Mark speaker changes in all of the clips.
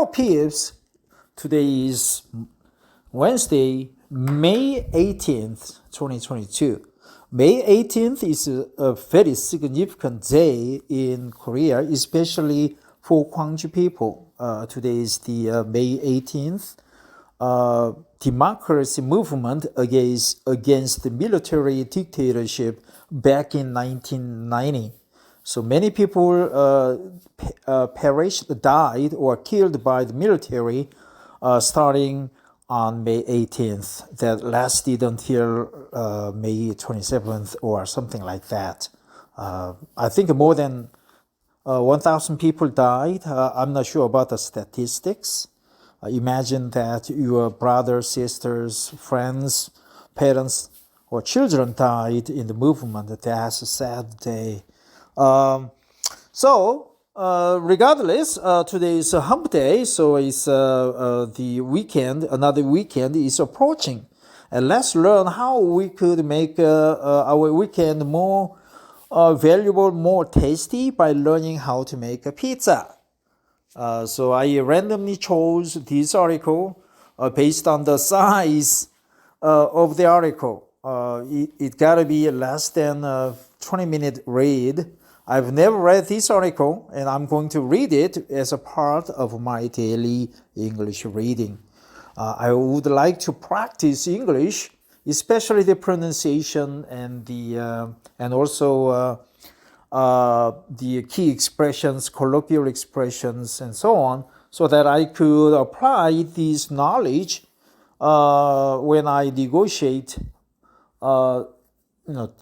Speaker 1: Hello peeps, today is Wednesday, May 18th, 2022. May 18th is a very significant day in Korea, especially for Gwangju people. Today is the May 18th democracy movement against the military dictatorship back in 1990. So many people perished, died, or killed by the military starting on May 18th. That lasted until May 27th or something like that. I think more than 1,000 people died. I'm not sure about the statistics. Imagine that your brothers, sisters, friends, parents, or children died in the movement. That's a sad day. Regardless, today is a hump day, so it's the weekend. Another weekend is approaching, and let's learn how we could make our weekend more valuable, more tasty by learning how to make a pizza. So I randomly chose this article based on the size of the article. It gotta be less than a 20-minute read. I've never read this article, and I'm going to read it as a part of my daily English reading. I would like to practice English, especially the pronunciation and also the key expressions, colloquial expressions, and so on, so that I could apply this knowledge when I negotiate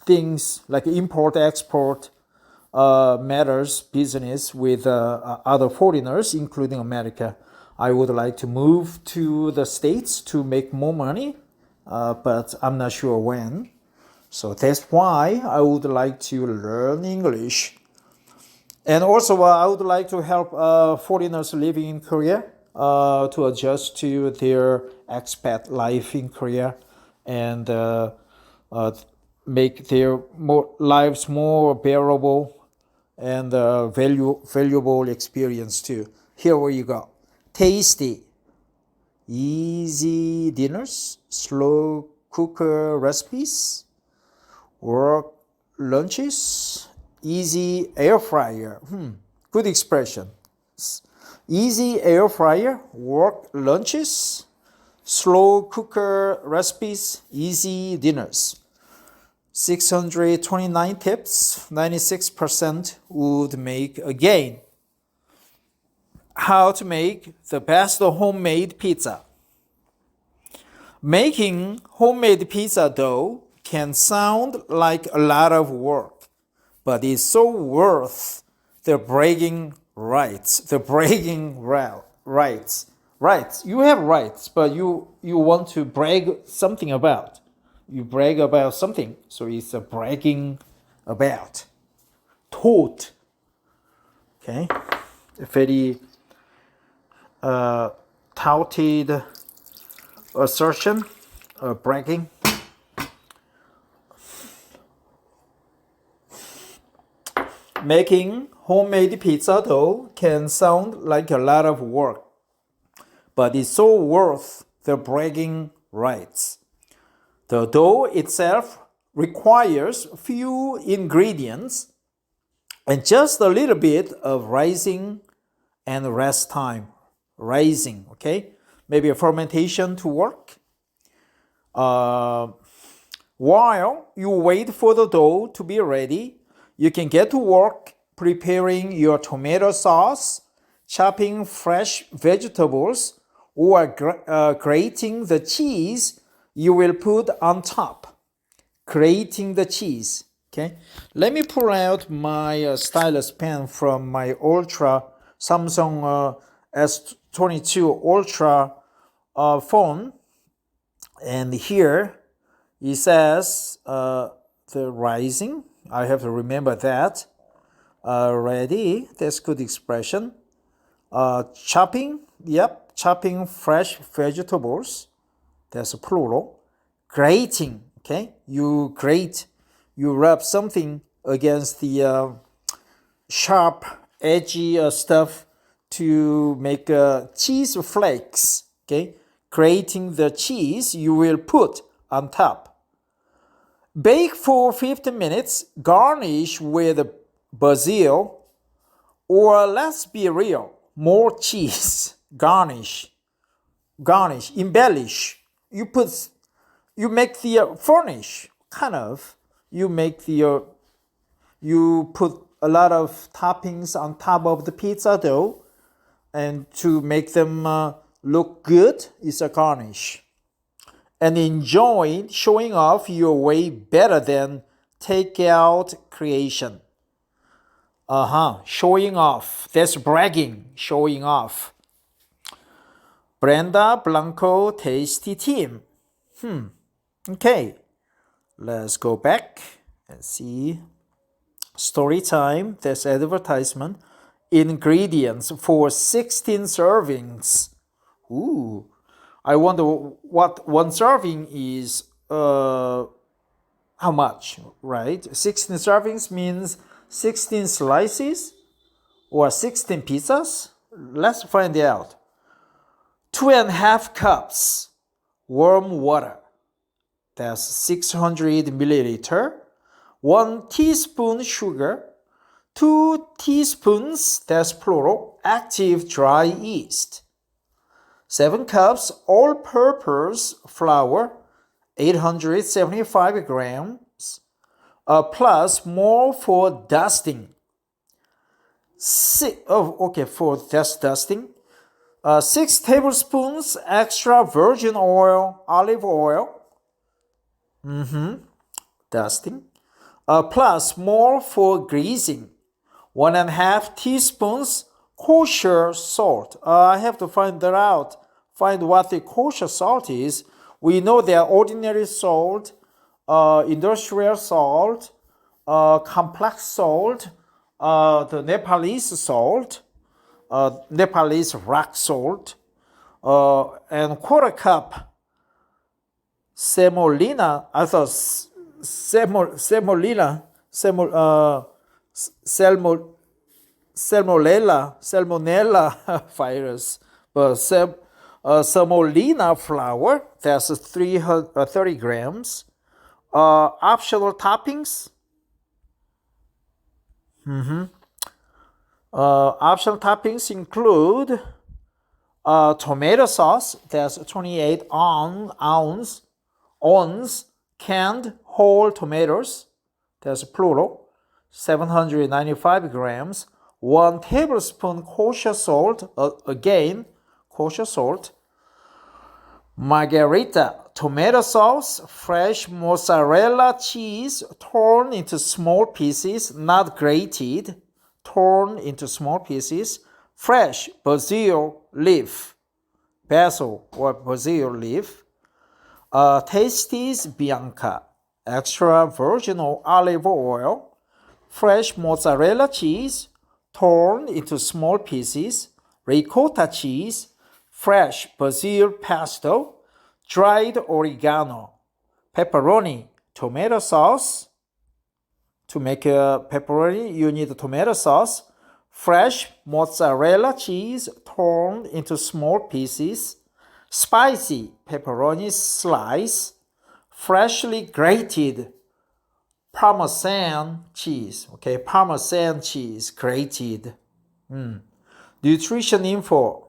Speaker 1: things like import-export matters, business with other foreigners, including America. I would like to move to the States to make more money, but I'm not sure when. So that's why I would like to learn English. And also, I would like to help foreigners living in Korea to adjust to their expat life in Korea and make their lives more bearable and valuable experience too. Here you go. Tasty, easy dinners, slow cooker recipes, work lunches, easy air fryer. Good expression. Easy air fryer, work lunches, slow cooker recipes, easy dinners. 629 tips, 96% would make a gain. How to make the best homemade pizza. Making homemade pizza dough can sound like a lot of work, but it's so worth the bragging rights. The bragging rights. Rights. You have rights, but you want to brag something about. You brag about something, so it's a bragging about. Tote. Okay? A very touted assertion, bragging. Making homemade pizza dough can sound like a lot of work, but it's so worth the bragging rights. The dough itself requires few ingredients and just a little bit of rising and rest time. Rising, okay? Maybe a fermentation to work. While you wait for the dough to be ready, you can get to work preparing your tomato sauce, chopping fresh vegetables, or grating the cheese you will put on top. Grating the cheese. Okay. Let me pull out my stylus pen from my Samsung S22 Ultra phone. And here it says the rising. I have to remember that. Ready. That's good expression. Chopping. Yep. Chopping fresh vegetables. That's a plural. Grating, okay? You grate, you rub something against the sharp, edgy stuff to make cheese flakes. Okay, grating the cheese you will put on top. Bake for 15 minutes. Garnish with basil, or let's be real, more cheese. Garnish, embellish. You make the furnish, kind of. You put a lot of toppings on top of the pizza dough, and to make them look good is a garnish. And enjoy showing off your way better than takeout creation. Showing off. That's bragging. Showing off. Brenda Blanco Tasty Team. Okay. Let's go back and see. Story time. That's advertisement. Ingredients for 16 servings. Ooh. I wonder what one serving is. How much, right? 16 servings means 16 slices or 16 pizzas? Let's find out. 2.5 cups warm water. That's 600 milliliter. 1 teaspoon sugar. 2 teaspoons, that's plural, active dry yeast. 7 cups all-purpose flour. 875 grams. Plus more for dusting. For dusting. 6 tablespoons extra virgin oil, olive oil. Dusting. Plus more for greasing. 1.5 teaspoons kosher salt. I have to find what the kosher salt is. We know there are ordinary salt, industrial salt, complex salt, the Nepalese salt, Nepalese rock salt, and 1/4 cup semolina. I thought salmonella virus, but semolina flour, that's 30 grams. Optional toppings. Optional toppings include tomato sauce, that's 28 ounce canned whole tomatoes, that's plural, 795 grams. 1 tablespoon kosher salt, again, kosher salt. Margherita tomato sauce, fresh mozzarella cheese torn into small pieces, not grated, torn into small pieces. Fresh basil leaf. Tasties Bianca, extra virgin olive oil. Fresh mozzarella cheese, torn into small pieces. Ricotta cheese. Fresh basil pesto. Dried oregano. Pepperoni, tomato sauce. To make a pepperoni, you need tomato sauce. Fresh mozzarella cheese torn into small pieces. Spicy pepperoni slice. Freshly grated Parmesan cheese. Okay, Parmesan cheese grated. Nutrition info.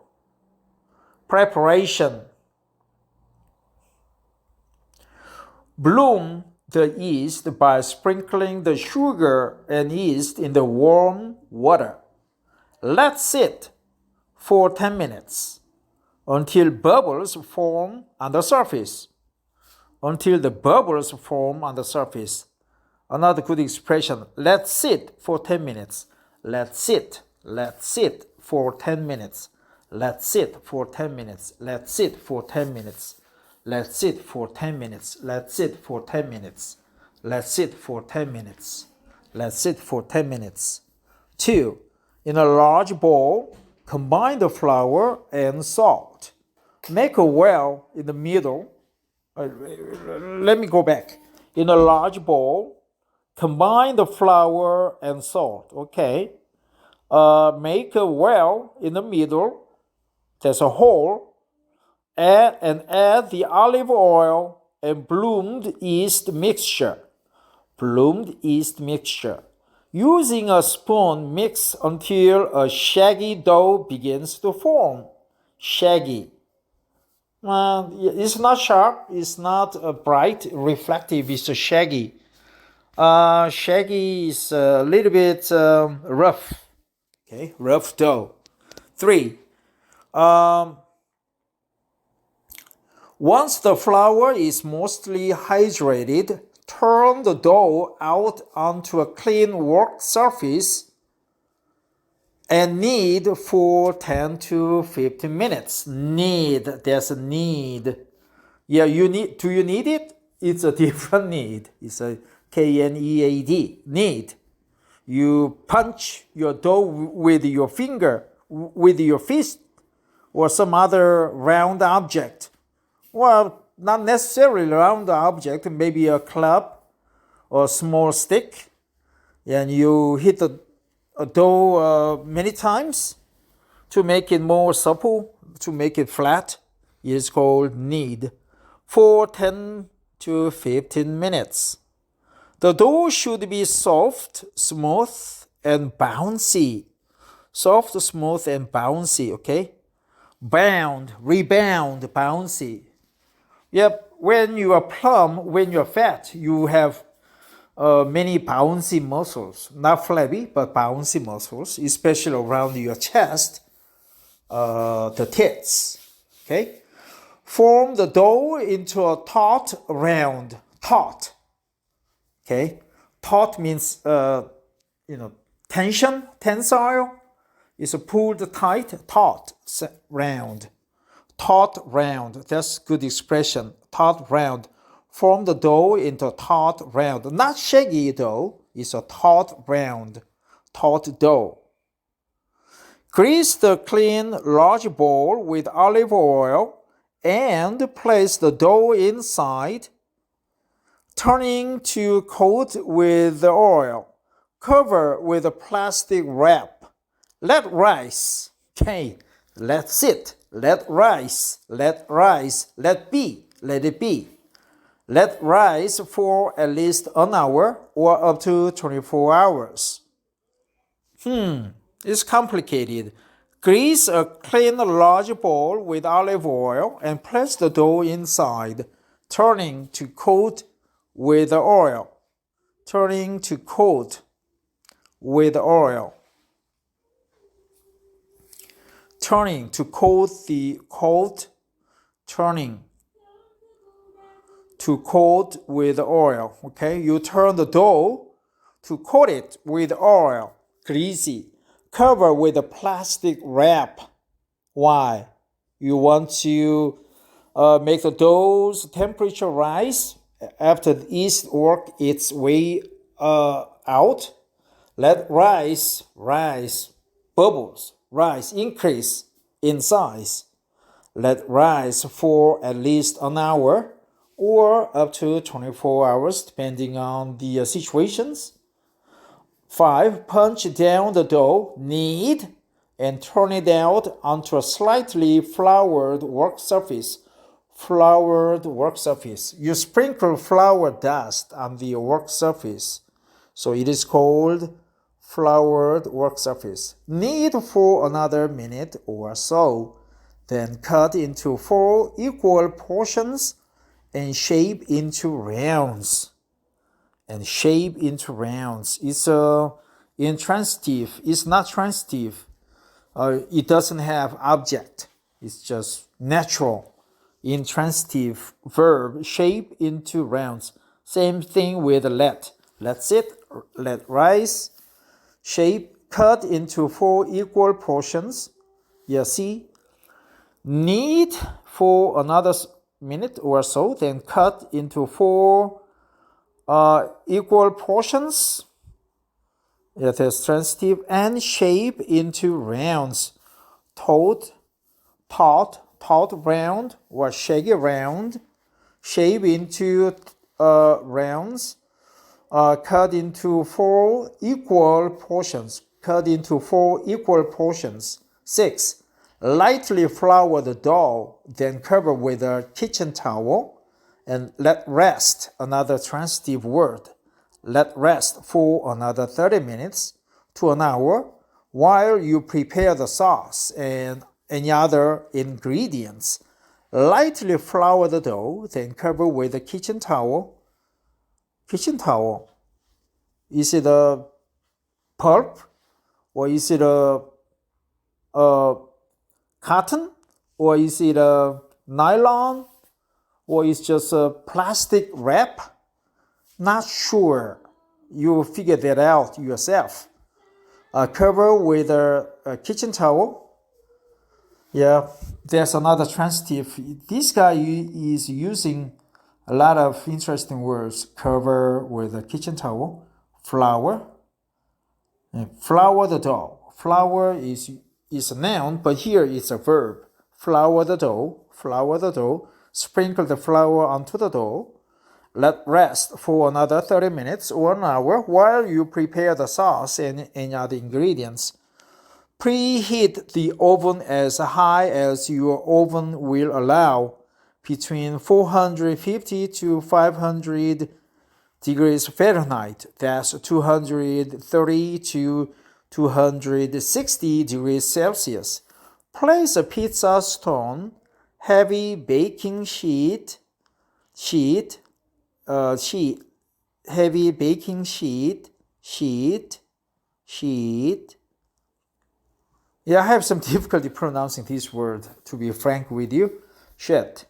Speaker 1: Preparation. Bloom the yeast by sprinkling the sugar and yeast in the warm water. Let sit for 10 minutes until bubbles form on the surface. Until the bubbles form on the surface. Another good expression. Let sit for 10 minutes. Let sit for 10 minutes. Let sit for 10 minutes. Let sit for 10 minutes. Let sit for 10 minutes. Let sit for 10 minutes. Let sit for 10 minutes. Let sit for 10 minutes. 2. In a large bowl, combine the flour and salt. Make a well in the middle. Let me go back. In a large bowl, combine the flour and salt. Okay. Make a well in the middle. There's a hole. Add the olive oil and bloomed yeast mixture. Using a spoon, mix until a shaggy dough begins to form. Shaggy. It's not sharp, it's not bright, reflective, it's shaggy. Shaggy is a little bit rough. Okay, rough dough. 3. Once the flour is mostly hydrated, turn the dough out onto a clean work surface and knead for 10 to 15 minutes. Knead, there's a knead. Yeah, do you need it? It's a different knead. It's a K-N-E-A-D, knead. You punch your dough with your finger, with your fist, or some other round object. Well, not necessarily round object, maybe a club or a small stick. And you hit the dough many times to make it more supple, to make it flat. It is called knead for 10 to 15 minutes. The dough should be soft, smooth, and bouncy. Soft, smooth, and bouncy, okay? Rebound, bouncy. Yep, when you are plump, when you're fat, you have many bouncy muscles. Not flabby, but bouncy muscles, especially around your chest, the tits, okay? Form the dough into a taut round. Taut. Okay, taut means tension, tensile. It's pulled tight, taut, round. Taut round. That's good expression. Taut round. Form the dough into a taut round. Not shaggy dough. It's a taut round. Taut dough. Grease the clean large bowl with olive oil and place the dough inside, turning to coat with the oil. Cover with a plastic wrap. Let rise. Okay, let sit. Let rise. Let rise. Let be. Let it be. Let rise for at least an hour or up to 24 hours. It's complicated. Grease a clean large bowl with olive oil and place the dough inside, turning to coat with the oil. Turning to coat with oil. Turning to coat the coat. Turning to coat with oil. Okay, you turn the dough to coat it with oil. Greasy. Cover with a plastic wrap. Why? You want to make the dough's temperature rise after the yeast work its way out. Let rise, bubbles, rise, increase in size. Let rise for at least an hour or up to 24 hours depending on the situations. 5. Punch down the dough, knead, and turn it out onto a slightly floured work surface. Floured work surface. You sprinkle flour dust on the work surface, so it is called floured work surface. Knead for another minute or so, then cut into 4 equal portions and shape into rounds. It's intransitive. It's not transitive. It doesn't have object. It's just natural. Intransitive verb, shape into rounds. Same thing with let. Let sit, let rise. Shape, cut into 4 equal portions. Yeah, see? Knead for another minute or so, then cut into 4 equal portions. It is transitive, and shape into rounds. Taut, round, or shaggy round. Shape into rounds. Cut into 4 equal portions. cut into 4 equal portions. 6. Lightly flour the dough, then cover with a kitchen towel and let rest. Another transitive word. Let rest for another 30 minutes to an hour while you prepare the sauce and any other ingredients. Lightly flour the dough, then cover with a kitchen towel. Kitchen towel. Is it a pulp? Or is it a cotton? Or is it a nylon? Or is just a plastic wrap? Not sure. You figure that out yourself. Cover with a kitchen towel. Yeah, there's another transitive. This guy is using a lot of interesting words. Cover with a kitchen towel. Flour. And flour the dough. Flour is a noun, but here it's a verb. Flour the dough. Flour the dough. Sprinkle the flour onto the dough. Let rest for another 30 minutes or an hour while you prepare the sauce and any other ingredients. Preheat the oven as high as your oven will allow, between 450 to 500 degrees Fahrenheit. That's 230 to 260 degrees Celsius. Place a pizza stone, heavy baking heavy baking sheet. Yeah, I have some difficulty pronouncing this word, to be frank with you. Sheet.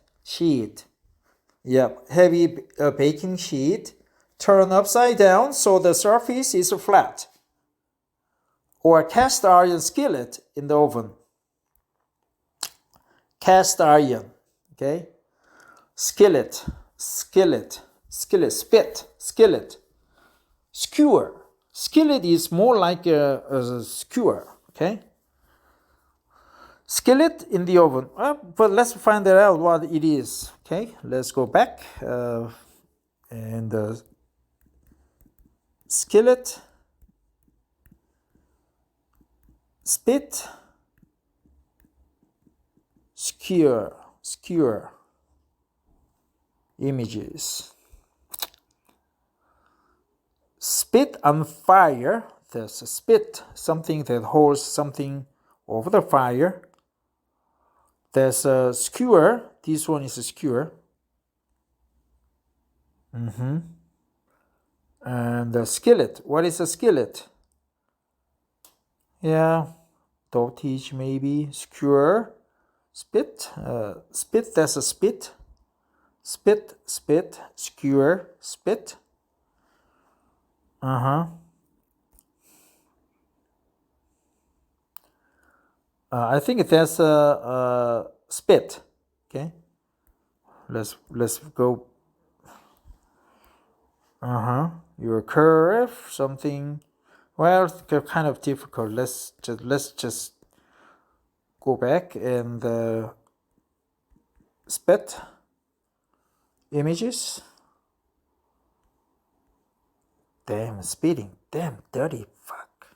Speaker 1: Yeah, heavy baking sheet. Turn upside down so the surface is flat. Or a cast iron skillet in the oven. Cast iron, okay? Skillet, spit, skillet. Skewer. Skillet is more like a skewer, okay? Skillet in the oven. But let's find out what it is, okay? Let's go back. Skillet, spit, skewer. Images. Spit on fire. There's a spit, something that holds something over the fire. There's a skewer. This one is a skewer. And the skillet. What is a skillet? Yeah, dotage maybe. Skewer. Spit. Spit, that's a spit. Spit, skewer, spit. I think that's a spit. Okay. Let's go. Your curve, something. Well, kind of difficult. Let's just go back and spit. Images. Damn, spitting. Damn, dirty fuck.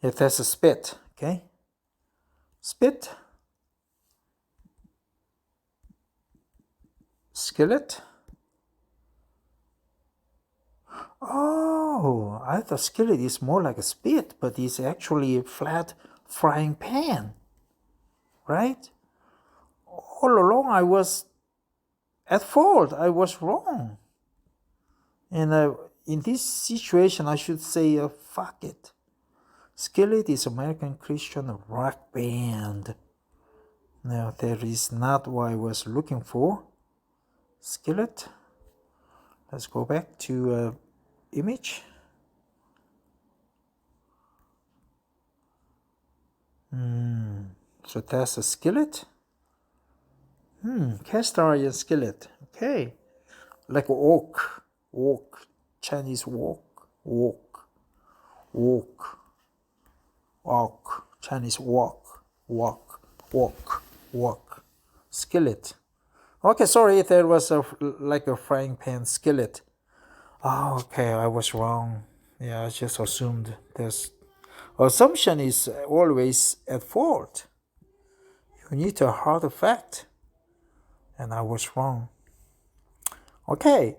Speaker 1: Yeah, that's a spit, okay? Spit. Skillet. Oh, I thought skillet is more like a spit, but it's actually a flat frying pan, right? All along I was at fault. I was wrong. And in this situation, I should say, fuck it. Skillet is American Christian rock band. No, that is not what I was looking for. Skillet. Let's go back to image. So that's a skillet. Cast iron skillet. Okay. Like wok. Chinese wok. Chinese wok. Skillet. Okay, sorry, there was like a frying pan skillet. Oh, okay, I was wrong. Yeah, I just assumed this. Assumption is always at fault. You need a hard fact. And I was wrong. Okay.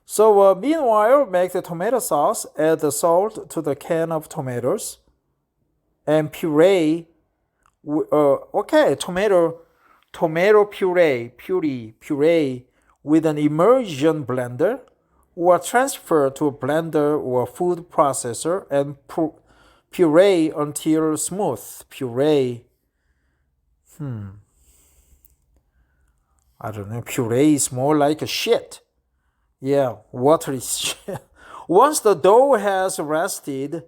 Speaker 1: So meanwhile, make the tomato sauce, add the salt to the can of tomatoes, and puree. Okay, tomato puree with an immersion blender, or transfer to a blender or food processor and puree until smooth. Puree. I don't know. Puree is more like a shit. Yeah, watery shit. Once the dough has rested,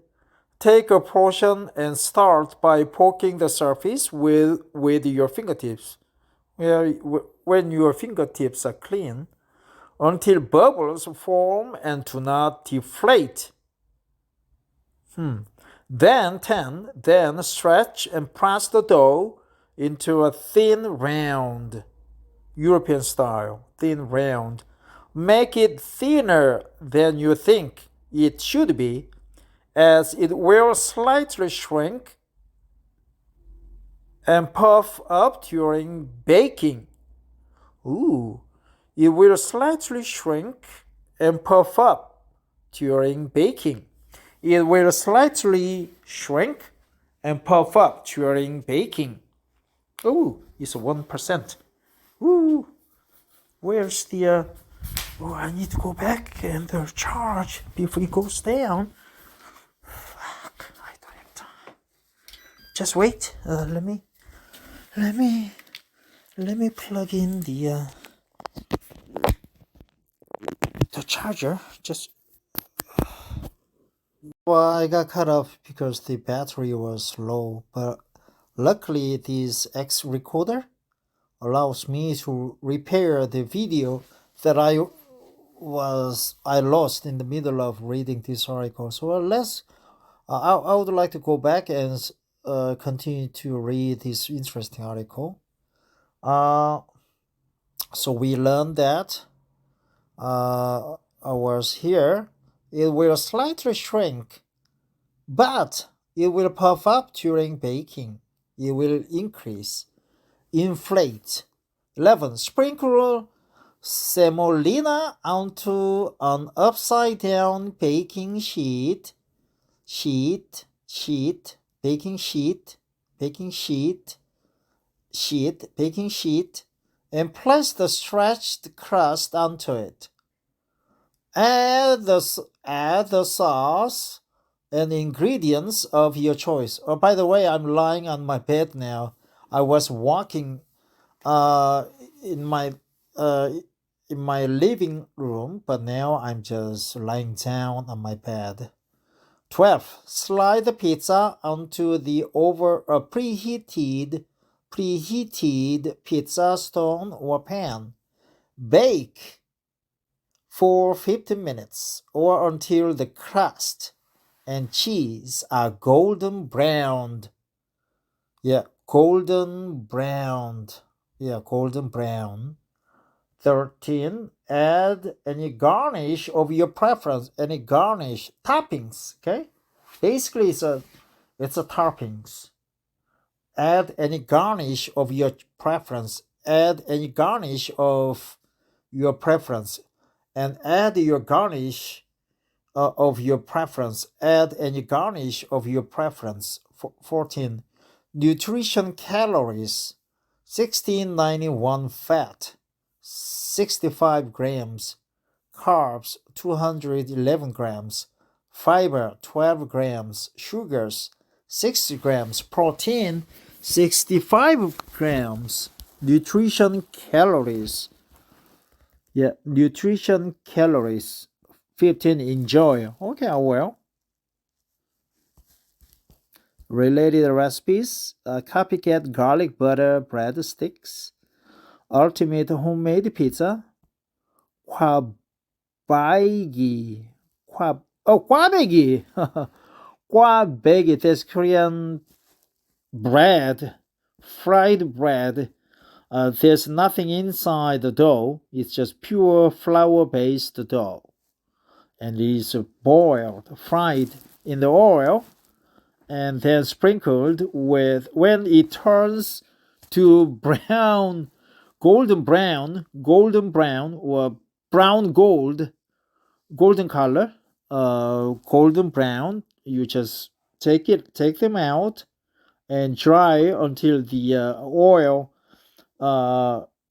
Speaker 1: take a portion and start by poking the surface with your fingertips. Yeah, when your fingertips are clean, until bubbles form and do not deflate. Then stretch and press the dough into a thin round, European style, thin round. Make it thinner than you think it should be, as it will slightly shrink and puff up during baking. Ooh, it will slightly shrink and puff up during baking. It will slightly shrink and puff up during baking. Ooh, it's 1%. Ooh, where's the... Oh, I need to go back and charge before it goes down. Fuck, I don't have time. Just wait. Let me plug in the charger. Just well, I got cut off because the battery was low, but luckily this X recorder allows me to repair the video that I lost in the middle of reading this article. So I would like to go back and continue to read this interesting article. So we learned that ours here, it will slightly shrink, but it will puff up during baking. It will increase, inflate. 11. Sprinkle semolina onto an upside down baking baking sheet, and place the stretched crust onto it. Add the sauce and ingredients of your choice. Oh, by the way, I'm lying on my bed now. I was walking in my living room, but now I'm just lying down on my bed. 12. Slide the pizza onto the preheated pizza stone or pan. Bake for 15 minutes or until the crust and cheese are golden browned. Golden brown. 13. Add any garnish of your preference. Any garnish toppings. Okay, basically it's a toppings. Add any garnish of your preference. And add your garnish of your preference. Add any garnish of your preference. 14. Nutrition calories: 1691 fat, 65 grams, carbs 211 grams, fiber 12 grams, sugars 60 grams, protein 65 grams. Nutrition calories. Nutrition calories. 15. Enjoy. Okay, well. Related recipes: copycat garlic butter breadsticks, ultimate homemade pizza, kwabegi, kwabegi, that's Korean bread, fried bread. There's nothing inside the dough. It's just pure flour-based dough. and is boiled, fried in the oil, and then sprinkled with. When it turns to brown, golden brown, or brown golden color, golden brown, you just take them out and dry until the oil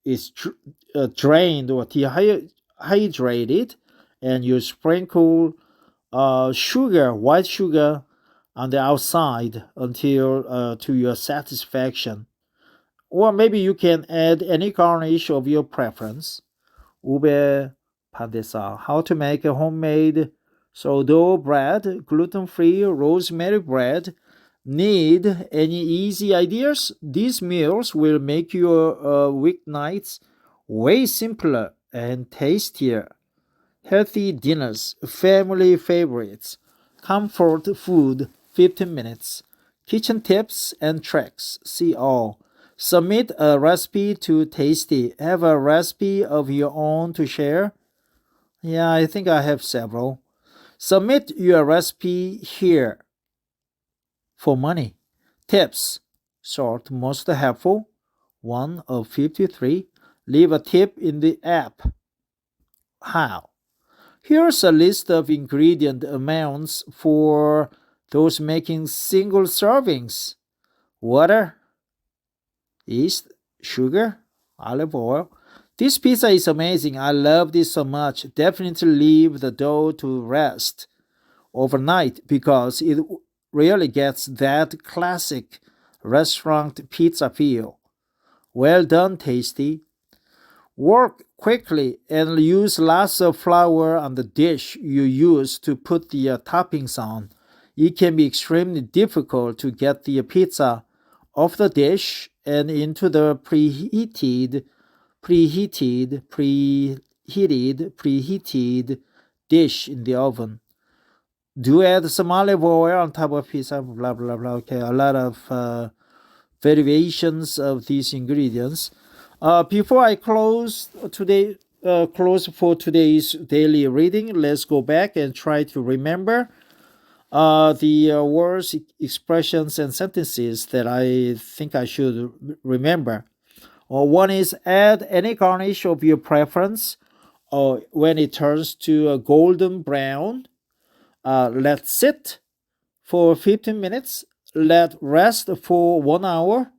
Speaker 1: is drained or dehydrated, and you sprinkle white sugar on the outside until to your satisfaction. Or maybe you can add any garnish of your preference. ube pandesa. How to make a homemade sourdough bread, gluten-free rosemary bread. Need any easy ideas? These meals will make your weeknights way simpler and tastier. Healthy dinners, family favorites, comfort food, 15 minutes. Kitchen tips and tricks, see all. Submit a recipe to Tasty. Have a recipe of your own to share? Yeah, I think I have several. Submit your recipe here for money. Tips. Sort most helpful. 1 of 53. Leave a tip in the app. How? Here's a list of ingredient amounts for those making single servings. Water, yeast, sugar, olive oil. This pizza is amazing. I love this so much. Definitely leave the dough to rest overnight because it really gets that classic restaurant pizza feel. Well done, Tasty. Work quickly and use lots of flour on the dish you use to put the toppings on. It can be extremely difficult to get the pizza off the dish and into the preheated dish in the oven. Do add some olive oil on top of pizza, blah blah blah. Okay, a lot of variations of these ingredients. Before I close for today's daily reading, let's go back and try to remember the words, expressions, and sentences that I think I should remember. One is add any garnish of your preference. When it turns to a golden brown, let sit for 15 minutes. Let rest for 1 hour.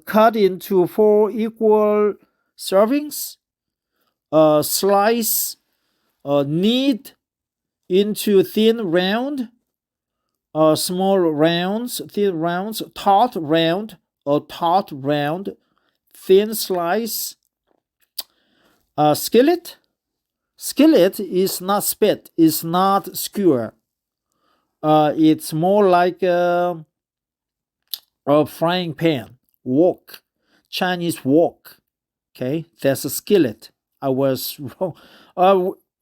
Speaker 1: Cut into 4 equal servings. Slice, knead into thin round, small rounds, thin rounds, taut round, thin slice. Skillet. Skillet is not spit, it's not skewer. It's more like a frying pan. Wok, Chinese wok. Okay, that's a skillet. I was wrong.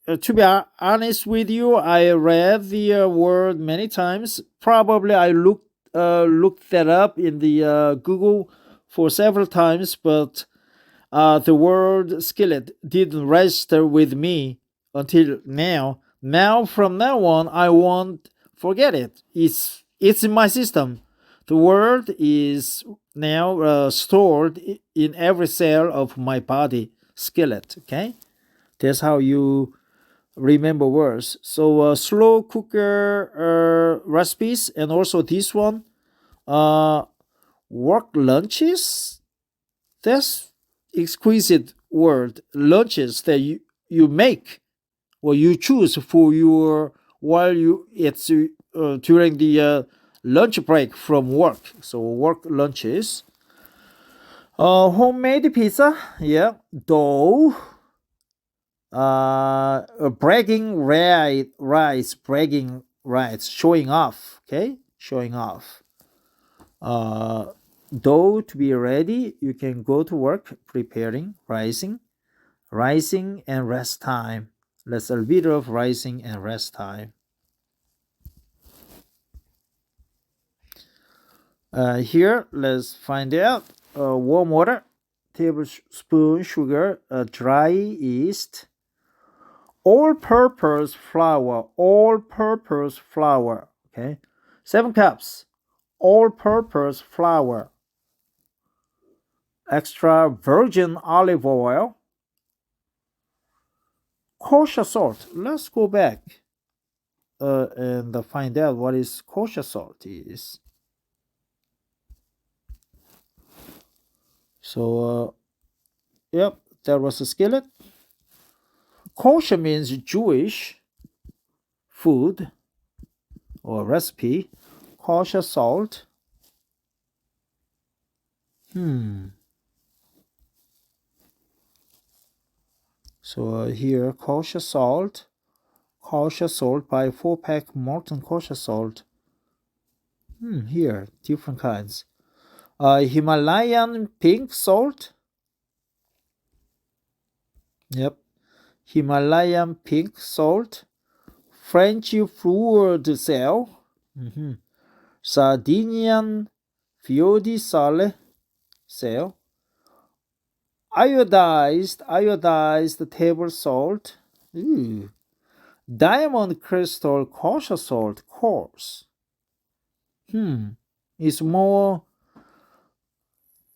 Speaker 1: To be honest with you, I read the word many times. Probably I looked that up in the Google for several times, but the word skillet didn't register with me until now. Now, from now on, I won't forget it. It's in my system. The word is now stored in every cell of my body. Skillet. Okay, that's how you remember words. So slow cooker recipes, and also this one, work lunches. That's exquisite word. Lunches that you make or you choose for your while you it's during the lunch break from work. So work lunches. Homemade pizza. Yeah, dough. Bragging rights, showing off. Okay, showing off. Dough to be ready. You can go to work preparing, rising and rest time. Let's a bit of rising and rest time. Here, let's find out. Warm water, tablespoon sugar, dry yeast, All-purpose flour, all-purpose flour, okay? 7 cups, all-purpose flour. Extra virgin olive oil. Kosher salt. Let's go back and find out what is kosher salt is. So, yep, there was a skillet. Kosher means Jewish food or recipe. Kosher salt. So here, kosher salt by 4-pack molten kosher salt. Here, different kinds. Himalayan pink salt. Yep, Himalayan pink salt. French fluid cell. Sardinian fior sale cell. Iodized table salt. Diamond crystal kosher salt coarse. It's more.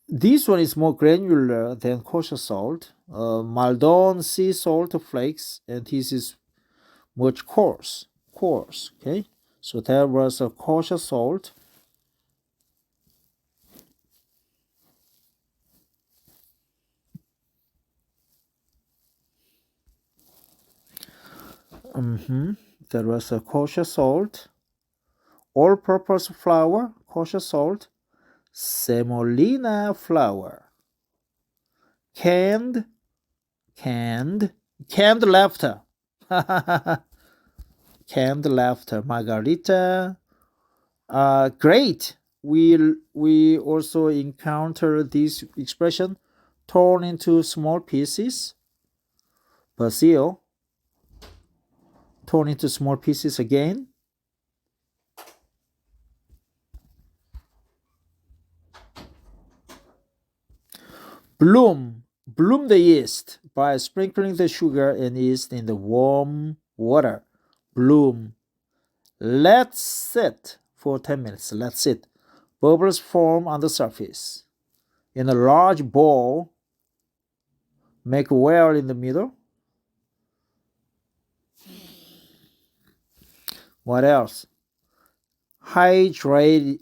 Speaker 1: This one is more granular than kosher salt. Maldon sea salt flakes, and this is much coarse. Okay, so there was a kosher salt. There was a kosher salt. All-purpose flour, kosher salt. Semolina flour. Canned laughter. Canned laughter. Margarita. Great. We also encounter this expression, torn into small pieces. Basil, torn into small pieces again. Bloom the yeast by sprinkling the sugar and yeast in the warm water. Bloom. Let sit for 10 minutes. Let sit. Bubbles form on the surface. In a large bowl, make a well in the middle. What else? Hydrated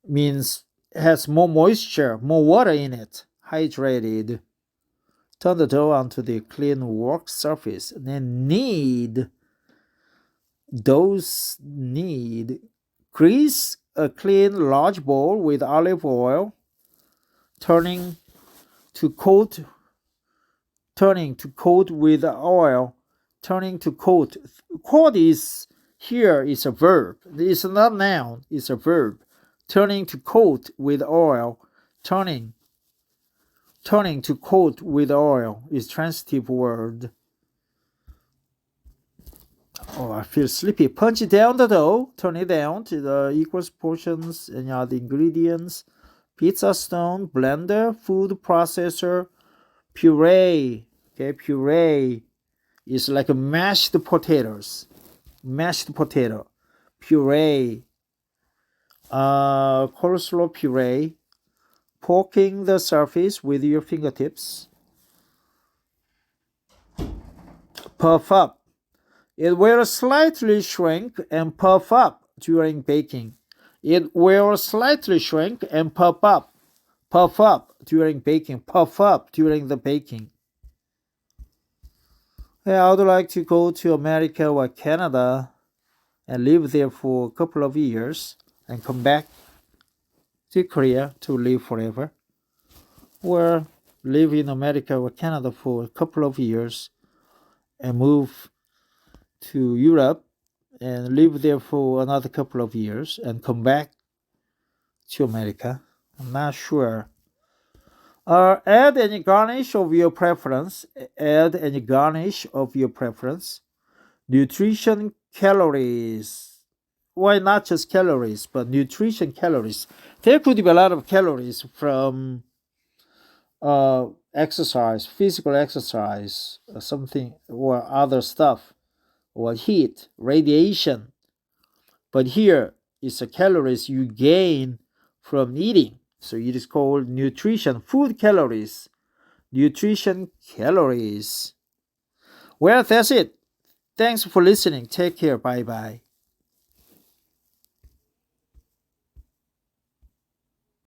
Speaker 1: means has more moisture, more water in it. Hydrated. Turn the dough onto the clean work surface. Then knead. Grease a clean large bowl with olive oil, turning to coat with oil. Coat is here is a verb. It's not a noun, it's a verb. Turning to coat with oil. Turning to coat with oil is transitive word. Oh, I feel sleepy. Punch down the dough. Turn it down to the equal portions and add the ingredients. Pizza stone, blender, food processor, puree. Okay, puree is like a mashed potatoes. Mashed potato. Puree. Coleslaw puree. Poking the surface with your fingertips. Puff up. It will slightly shrink and puff up during baking. It will slightly shrink and puff up during baking. Puff up during the baking. Hey, I would like to go to America or Canada and live there for a couple of years and come back to Korea to live forever. Or live in America or Canada for a couple of years and move to Europe and live there for another couple of years and come back to America. I'm not sure. Add any garnish of your preference. Nutrition calories. Why not just calories, but nutrition calories? There could be a lot of calories from exercise, physical exercise, something or other stuff, or heat, radiation. But here is the calories you gain from eating. So it is called nutrition, food calories, nutrition calories. Well, that's it. Thanks for listening. Take care. Bye bye.